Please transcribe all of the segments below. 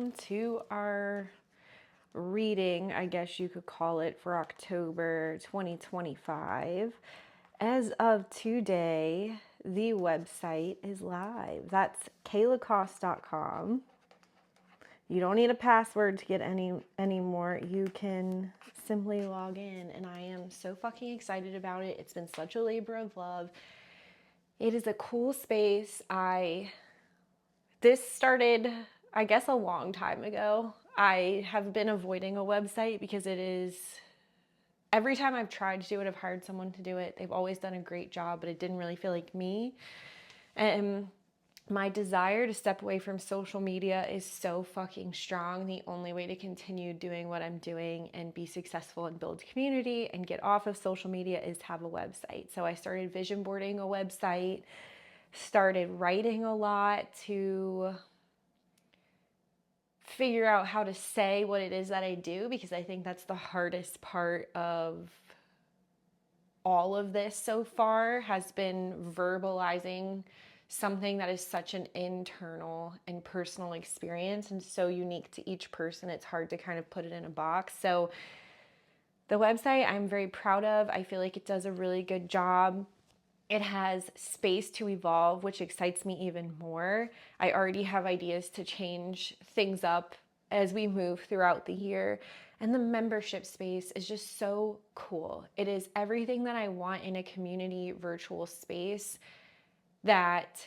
welcome to our reading, I guess you could call it, for October 2025. As of today, the website is live. That's kaylacost.com. You don't need a password to get any more. You can simply log in, and I am so fucking excited about it. It's been such a labor of love. It is a cool space. This started, I guess, a long time ago. I have been avoiding a website because it is, every time I've tried to do it, I've hired someone to do it. They've always done a great job, but it didn't really feel like me. And my desire to step away from social media is so fucking strong. The only way to continue doing what I'm doing and be successful and build community and get off of social media is to have a website. So I started vision boarding a website, started writing a lot to figure out how to say what it is that I do, because I think that's the hardest part of all of this so far, has been verbalizing something that is such an internal and personal experience and so unique to each person. It's hard to kind of put it in a box. So the website I'm very proud of. I feel like it does a really good job. It has space to evolve, which excites me even more. I already have ideas to change things up as we move throughout the year. And the membership space is just so cool. It is everything that I want in a community virtual space that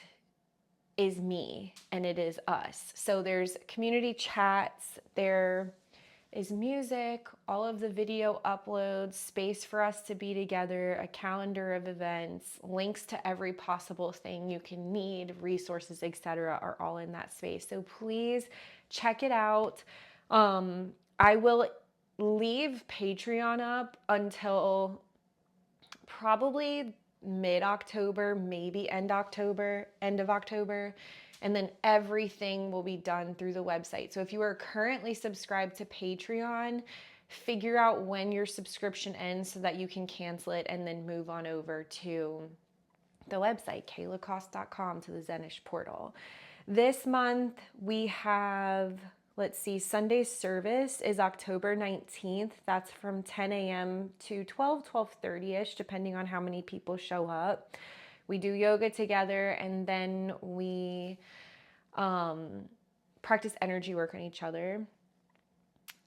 is me and it is us. So there's community chats, there is music, all of the video uploads, space for us to be together, a calendar of events, links to every possible thing you can need, resources, etc. are all in that space. So please check it out. I will leave Patreon up until probably mid-October, maybe end of October, and then everything will be done through the website. So if you are currently subscribed to Patreon, figure out when your subscription ends so that you can cancel it and then move on over to the website, kaylacost.com, to the Zenish portal. This month we have, let's see, Sunday service is October 19th. That's from 10 a.m. to 12:30ish, depending on how many people show up. We do yoga together, and then we practice energy work on each other.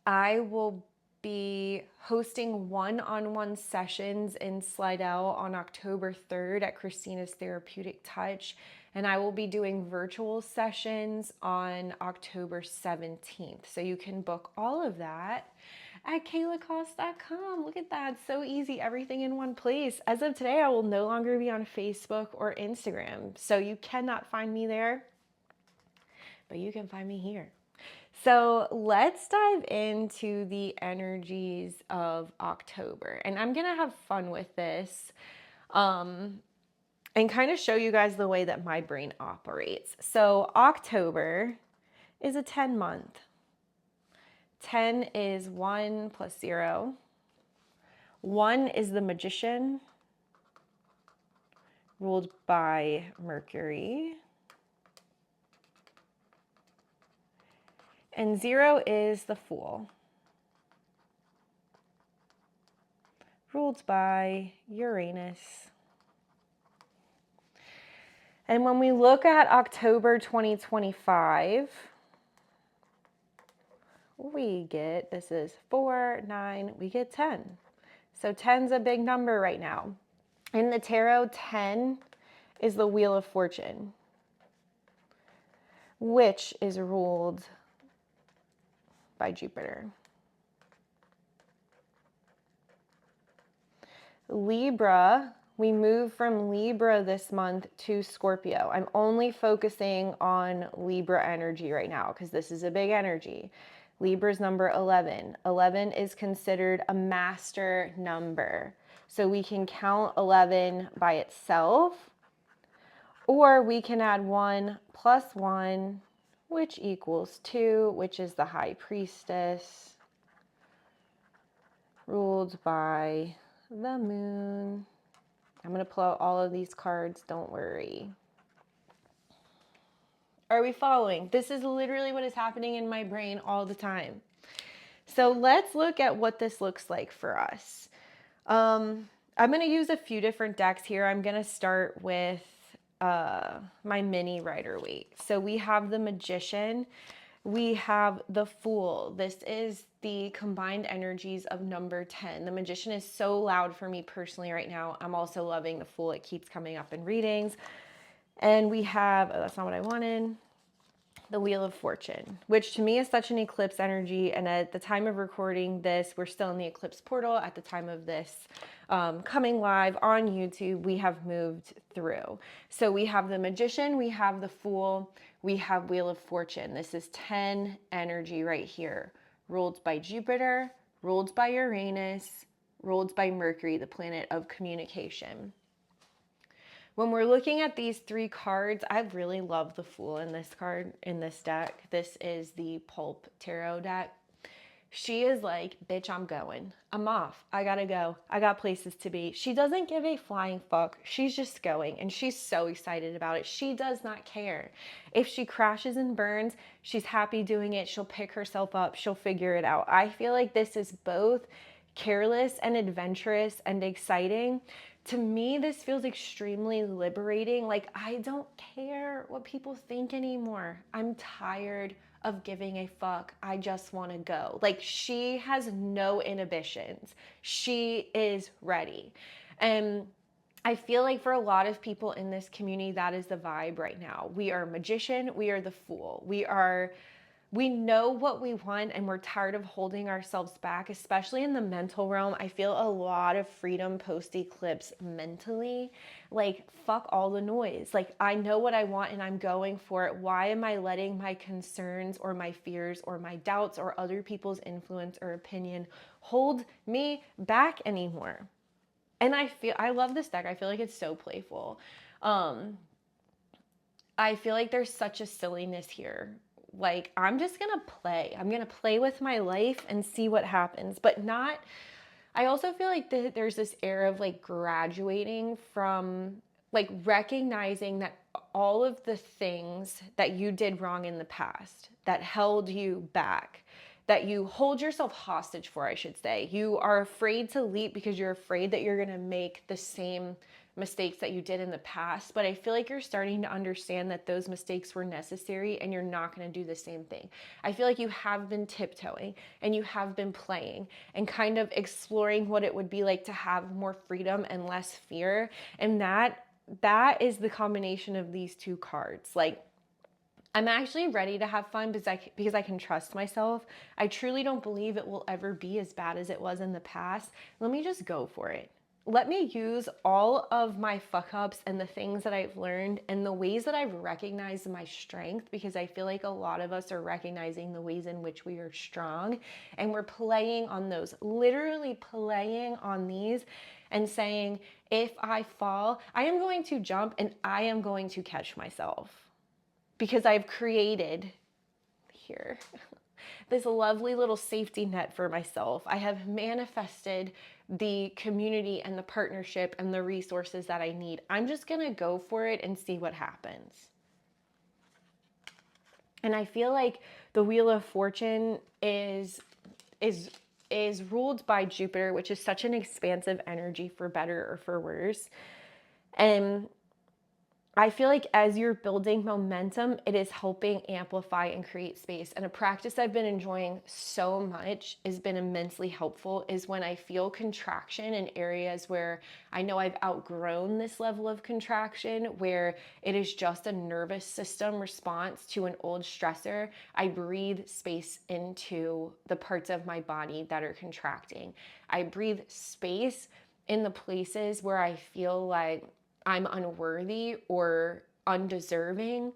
I will be hosting one-on-one sessions in Slidell on October 3rd at Christina's Therapeutic Touch, and I will be doing virtual sessions on October 17th. So you can book all of that at kaylacost.com. Look at that, so easy, everything in one place. As of today, I will no longer be on Facebook or Instagram, so you cannot find me there, but you can find me here. So let's dive into the energies of October. And I'm going to have fun with this and kind of show you guys the way that my brain operates. So October is a 10 month. 10 is 1 plus 0. 1 is the magician, ruled by Mercury. And 0 is the Fool, ruled by Uranus. And when we look at October 2025, we get, this is 4, 9, we get 10. So 10's a big number right now. In the tarot, 10 is the Wheel of Fortune, which is ruled by Jupiter. Libra, we move from Libra this month to Scorpio. I'm only focusing on Libra energy right now because this is a big energy. Libra's number 11. 11 is considered a master number. So we can count 11 by itself, or we can add 1 plus 1, which equals 2, which is the High Priestess, ruled by the Moon. I'm going to pull out all of these cards, don't worry. Are we following? This is literally what is happening in my brain all the time. So let's look at what this looks like for us. I'm going to use a few different decks here. I'm going to start with my mini Rider-Waite. So we have the Magician. We have the Fool. This is the combined energies of number 10. The Magician is so loud for me personally right now. I'm also loving the Fool. It keeps coming up in readings. And we have, oh, that's not what I wanted, the Wheel of Fortune, which to me is such an eclipse energy. And at the time of recording this, we're still in the eclipse portal. At the time of this coming live on YouTube, we have moved through. So we have the Magician, we have the Fool, we have Wheel of Fortune. This is 10 energy right here, ruled by Jupiter, ruled by Uranus, ruled by Mercury, the planet of communication. When we're looking at these three cards, I really love the Fool in this card, in this deck. This is the Pulp Tarot deck. She is like, bitch, I'm going. I'm off. I gotta go. I got places to be. She doesn't give a flying fuck. She's just going, and she's so excited about it. She does not care. If she crashes and burns, she's happy doing it. She'll pick herself up. She'll figure it out. I feel like this is both careless and adventurous and exciting. To me, this feels extremely liberating. Like, I don't care what people think anymore. I'm tired of giving a fuck. I just want to go. Like, she has no inhibitions. She is ready. And I feel like for a lot of people in this community, that is the vibe right now. We are Magician. We are the Fool. We know what we want, and we're tired of holding ourselves back, especially in the mental realm. I feel a lot of freedom post-eclipse mentally. Like, fuck all the noise. Like, I know what I want and I'm going for it. Why am I letting my concerns or my fears or my doubts or other people's influence or opinion hold me back anymore? And I love this deck. I feel like it's so playful. I feel like there's such a silliness here. Like, I'm just gonna play. I'm gonna play with my life and see what happens, but not. I also feel like there's this air of like graduating from, like, recognizing that all of the things that you did wrong in the past that held you back, that you hold yourself hostage for, I should say. You are afraid to leap because you're afraid that you're gonna make the same mistakes that you did in the past, but I feel like you're starting to understand that those mistakes were necessary and you're not going to do the same thing. I feel like you have been tiptoeing and you have been playing and kind of exploring what it would be like to have more freedom and less fear, and that is the combination of these two cards. Like, I'm actually ready to have fun because I can trust myself. I truly don't believe it will ever be as bad as it was in the past. Let me just go for it. Let me use all of my fuck ups and the things that I've learned and the ways that I've recognized my strength, because I feel like a lot of us are recognizing the ways in which we are strong, and we're playing on those, literally playing on these and saying, if I fall, I am going to jump and I am going to catch myself, because I've created here this lovely little safety net for myself. I have manifested the community and the partnership and the resources that I need. I'm just gonna go for it and see what happens. And I feel like the Wheel of Fortune is ruled by Jupiter, which is such an expansive energy, for better or for worse. And I feel like as you're building momentum, it is helping amplify and create space. And a practice I've been enjoying so much, has been immensely helpful, is when I feel contraction in areas where I know I've outgrown this level of contraction, where it is just a nervous system response to an old stressor. I breathe space into the parts of my body that are contracting. I breathe space in the places where I feel like I'm unworthy or undeserving,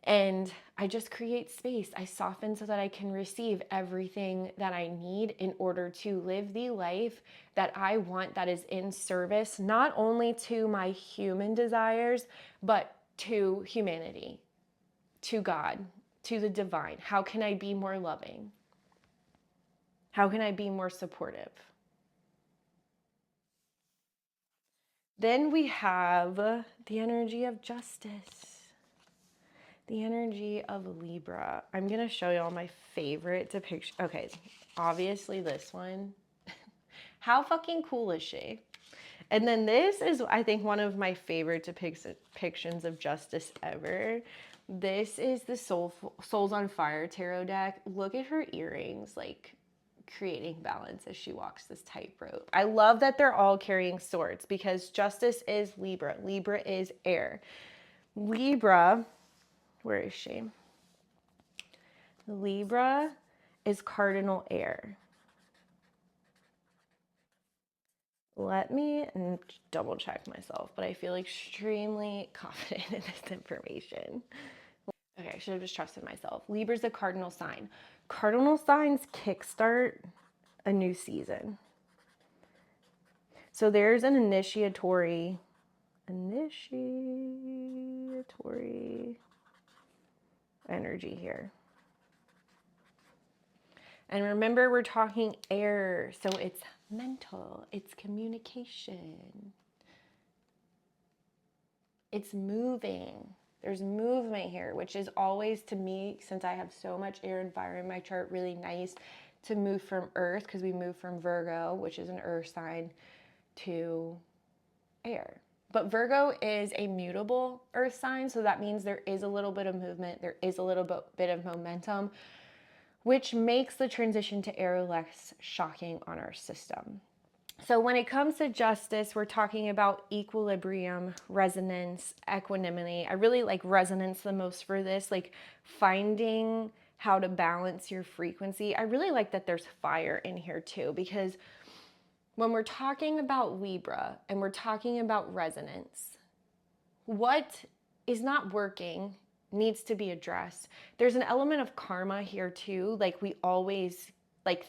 and I just create space. I soften so that I can receive everything that I need in order to live the life that I want, that is in service not only to my human desires, but to humanity, to God, to the divine. How can I be more loving? How can I be more supportive? Then we have the energy of justice. The energy of Libra. I'm going to show y'all my favorite depiction. Okay, obviously this one. How fucking cool is she? And then this is, I think, one of my favorite depictions of justice ever. This is the Souls on Fire tarot deck. Look at her earrings, like creating balance as she walks this tightrope. I love that they're all carrying swords because justice is Libra. Libra is air. Libra, where is she? Libra is cardinal air. Let me double check myself, but I feel extremely confident in this information. Okay, I should have just trusted myself. Libra's a cardinal sign. Cardinal signs kickstart a new season. So there's an initiatory energy here. And remember, we're talking air, so it's mental, it's communication, it's moving. There's movement here, which is always, to me, since I have so much air and fire in my chart, really nice to move from earth, because we move from Virgo, which is an earth sign, to air. But Virgo is a mutable earth sign, so that means there is a little bit of movement, there is a little bit of momentum, which makes the transition to air less shocking on our system. So when it comes to justice, we're talking about equilibrium, resonance, equanimity. I really like resonance the most for this, like finding how to balance your frequency. I really like that there's fire in here too, because when we're talking about Libra and we're talking about resonance, what is not working needs to be addressed. There's an element of karma here too. Like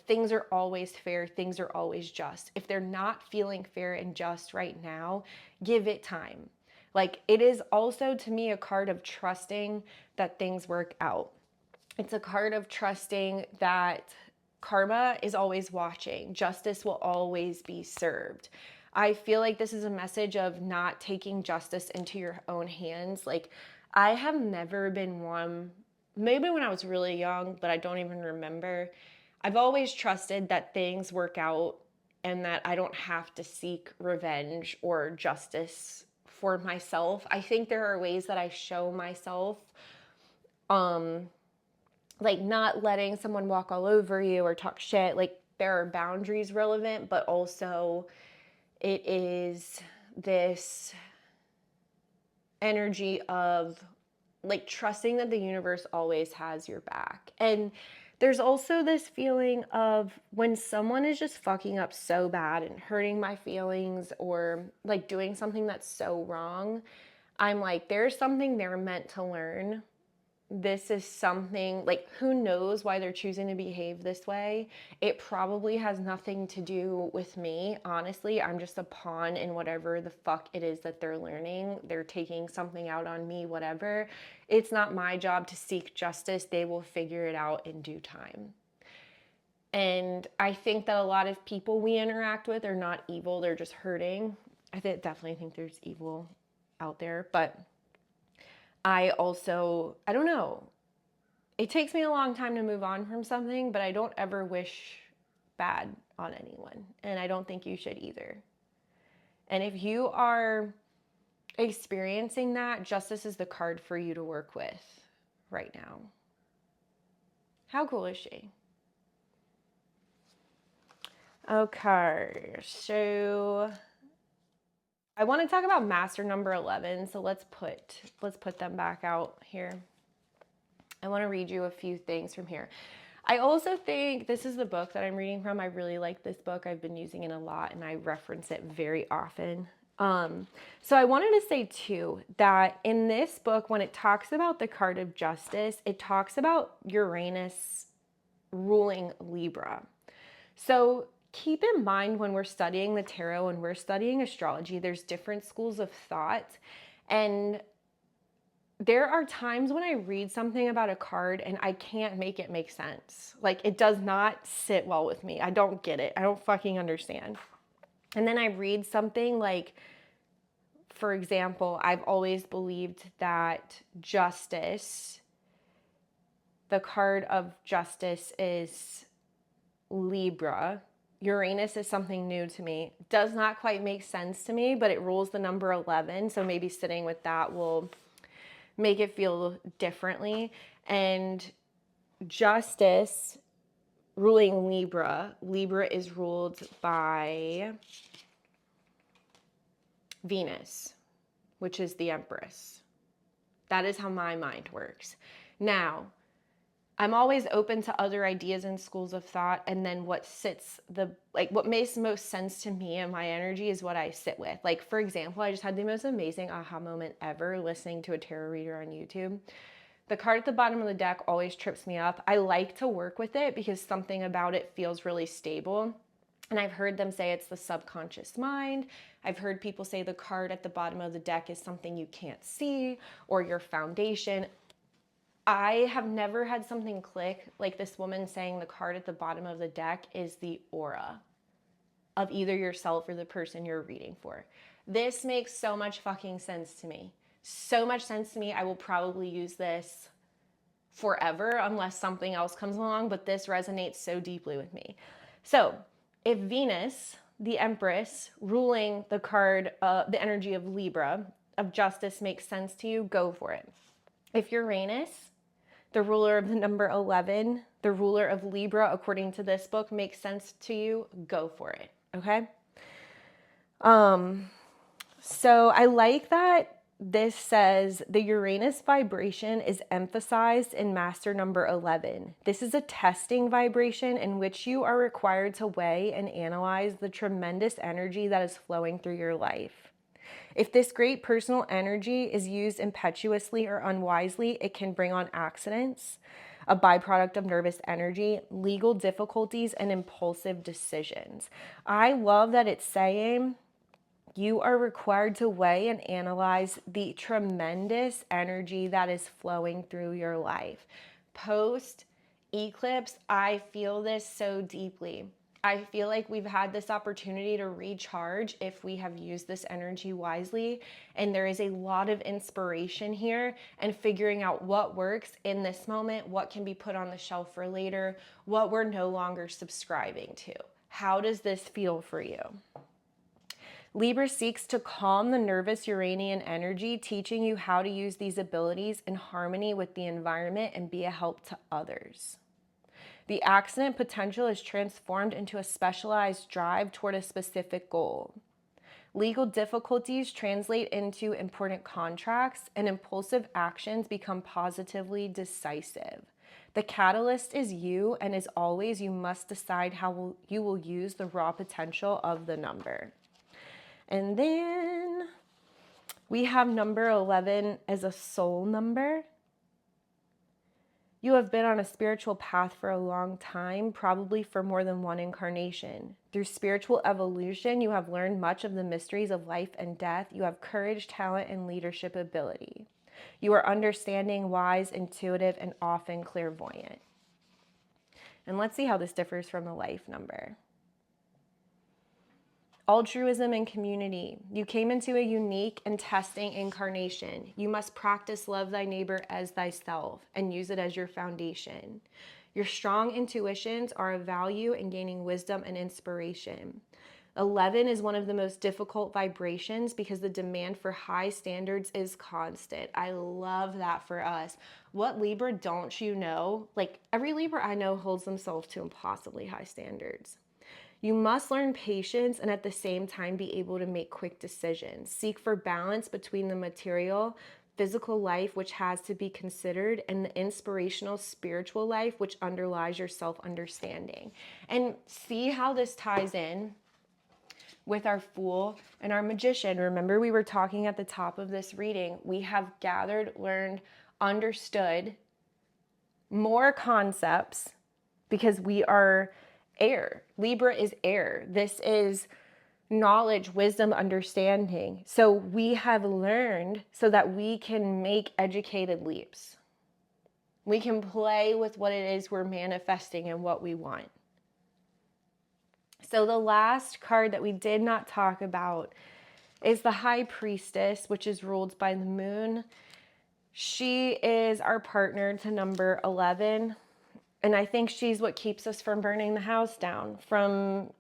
things are always fair, things are always just. If they're not feeling fair and just right now, give it time. Like, it is also, to me, a card of trusting that things work out. It's a card of trusting that karma is always watching. Justice will always be served. I feel like this is a message of not taking justice into your own hands. Like, I have never been one, maybe when I was really young, but I don't even remember. I've always trusted that things work out and that I don't have to seek revenge or justice for myself. I think there are ways that I show myself, like not letting someone walk all over you or talk shit. Like, there are boundaries relevant, but also it is this energy of like trusting that the universe always has your back. And there's also this feeling of when someone is just fucking up so bad and hurting my feelings or like doing something that's so wrong, I'm like, there's something they're meant to learn. This is something, like, who knows why they're choosing to behave this way? It probably has nothing to do with me. Honestly, I'm just a pawn in whatever the fuck it is that they're learning. They're taking something out on me, whatever. It's not my job to seek justice. They will figure it out in due time. And I think that a lot of people we interact with are not evil. They're just hurting. Definitely think there's evil out there, but I don't know. It takes me a long time to move on from something, but I don't ever wish bad on anyone. And I don't think you should either. And if you are experiencing that, justice is the card for you to work with right now. How cool is she? Okay, so I want to talk about master number 11. So let's put them back out here. I want to read you a few things from here. I also think this is the book that I'm reading from. I really like this book. I've been using it a lot and I reference it very often. So I wanted to say too, that in this book, when it talks about the card of justice, it talks about Uranus ruling Libra. So keep in mind when we're studying the tarot and we're studying astrology, there's different schools of thought. And there are times when I read something about a card and I can't make it make sense. Like, it does not sit well with me. I don't get it. I don't fucking understand. And then I read something like for example, I've always believed that justice, the card of justice is Libra. Uranus is something new to me. Does not quite make sense to me, but it rules the number 11. So maybe sitting with that will make it feel differently. And justice ruling Libra. Libra is ruled by Venus, which is the Empress. That is how my mind works. Now, I'm always open to other ideas and schools of thought, and then what makes most sense to me and my energy is what I sit with. Like, for example, I just had the most amazing aha moment ever listening to a tarot reader on YouTube. The card at the bottom of the deck always trips me up. I like to work with it because something about it feels really stable. And I've heard them say it's the subconscious mind. I've heard people say the card at the bottom of the deck is something you can't see or your foundation. I have never had something click like this woman saying the card at the bottom of the deck is the aura of either yourself or the person you're reading for. This makes so much fucking sense to me. So much sense to me. I will probably use this forever unless something else comes along, but this resonates so deeply with me. So if Venus, the Empress, ruling the card, the energy of Libra, of justice makes sense to you, go for it. If Uranus, the ruler of the number 11, the ruler of Libra, according to this book, makes sense to you, go for it, okay? So I like that this says the Uranus vibration is emphasized in master number 11. This is a testing vibration in which you are required to weigh and analyze the tremendous energy that is flowing through your life. If this great personal energy is used impetuously or unwisely, it can bring on accidents, a byproduct of nervous energy, legal difficulties, and impulsive decisions. I love that it's saying you are required to weigh and analyze the tremendous energy that is flowing through your life. Post eclipse, I feel this so deeply. I feel like we've had this opportunity to recharge if we have used this energy wisely. And there is a lot of inspiration here and figuring out what works in this moment, what can be put on the shelf for later, what we're no longer subscribing to. How does this feel for you? Libra seeks to calm the nervous Uranian energy, teaching you how to use these abilities in harmony with the environment and be a help to others. The accident potential is transformed into a specialized drive toward a specific goal. Legal difficulties translate into important contracts, and impulsive actions become positively decisive. The catalyst is you, and as always, you must decide how you will use the raw potential of the number. And then we have number 11 as a soul number. You have been on a spiritual path for a long time, probably for more than one incarnation. Through spiritual evolution, you have learned much of the mysteries of life and death. You have courage, talent, and leadership ability. You are understanding, wise, intuitive, and often clairvoyant. And let's see how this differs from the life number. Altruism and community. You came into a unique and testing incarnation. You must practice love thy neighbor as thyself and use it as your foundation. Your strong intuitions are of value in gaining wisdom and inspiration. 11 is one of the most difficult vibrations because the demand for high standards is constant. I love that for us. What Libra don't you know? Like every Libra I know holds themselves to impossibly high standards. You must learn patience and at the same time be able to make quick decisions. Seek for balance between the material, physical life, which has to be considered, and the inspirational spiritual life, which underlies your self-understanding. And see how this ties in with our Fool and our Magician. Remember, we were talking at the top of this reading. We have gathered, learned, understood more concepts because we are air. Libra is air. This is knowledge, wisdom, understanding. So we have learned so that we can make educated leaps. We can play with what it is we're manifesting and what we want. So the last card that we did not talk about is the High Priestess, which is ruled by the moon. She is our partner to number 11. And I think she's what keeps us from burning the house down. From,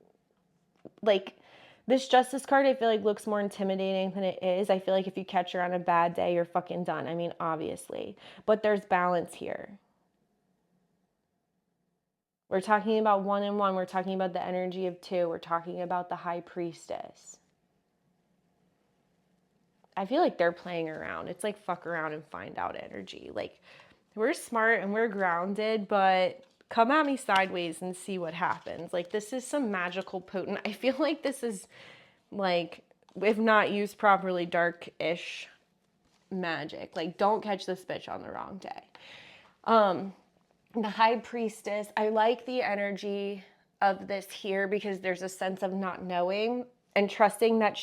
like, this Justice card, I feel like looks more intimidating than it is. I feel like if you catch her on a bad day, you're fucking done. I mean, obviously. But there's balance here. We're talking about 1 and 1. We're talking about the energy of 2. We're talking about the High Priestess. I feel like they're playing around. It's like fuck around and find out energy. Like, we're smart and we're grounded, but come at me sideways and see what happens. Like, this is some magical potent. I feel like this is, like, if not used properly, dark-ish magic. Like, don't catch this bitch on the wrong day. The High Priestess, I like the energy of this here because there's a sense of not knowing and trusting that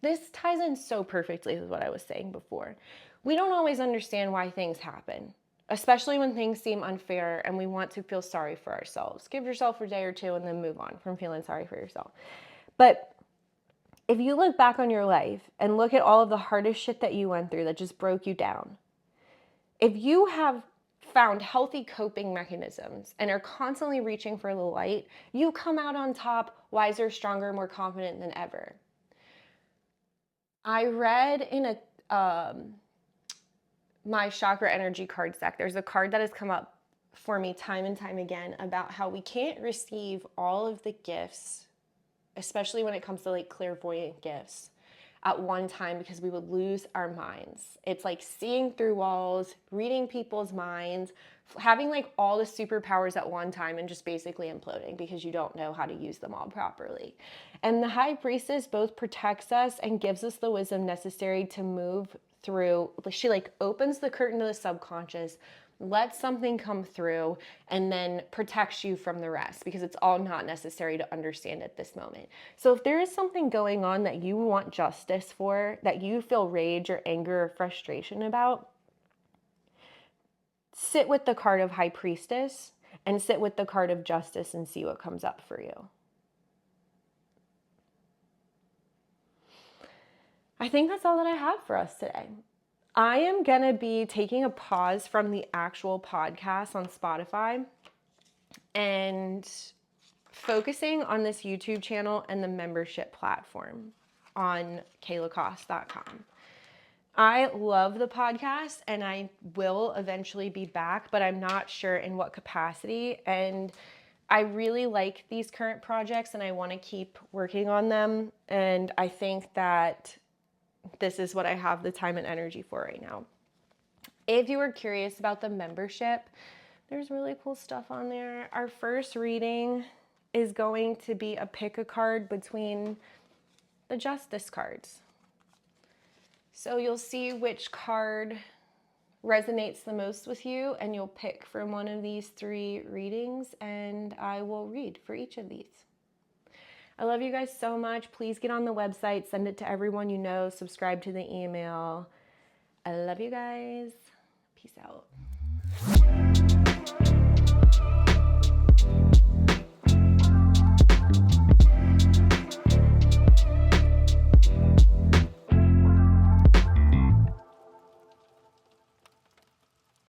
this ties in so perfectly with what I was saying before. We don't always understand why things happen, especially when things seem unfair and we want to feel sorry for ourselves. Give yourself a day or two and then move on from feeling sorry for yourself. But if you look back on your life and look at all of the hardest shit that you went through that just broke you down, if you have found healthy coping mechanisms and are constantly reaching for the light, you come out on top, wiser, stronger, more confident than ever. I read in my chakra energy cards deck, there's a card that has come up for me time and time again about how we can't receive all of the gifts, especially when it comes to like clairvoyant gifts, at one time because we would lose our minds. It's like seeing through walls, reading people's minds, having like all the superpowers at one time and just basically imploding because you don't know how to use them all properly. And the High Priestess both protects us and gives us the wisdom necessary to move through. She like opens the curtain to the subconscious, lets something come through, and then protects you from the rest because it's all not necessary to understand at this moment. So if there is something going on that you want justice for, that you feel rage or anger or frustration about, sit with the card of High Priestess and sit with the card of Justice and see what comes up for you. I think that's all that I have for us today. I am going to be taking a pause from the actual podcast on Spotify and focusing on this YouTube channel and the membership platform on kaylacost.com. I love the podcast and I will eventually be back, but I'm not sure in what capacity. And I really like these current projects and I want to keep working on them. And I think that this is what I have the time and energy for right now. If you were curious about the membership, there's really cool stuff on there. Our first reading is going to be a pick a card between the Justice cards. So you'll see which card resonates the most with you and you'll pick from one of these 3 readings and I will read for each of these. I love you guys so much. Please get on the website, send it to everyone you know, subscribe to the email. I love you guys. Peace out.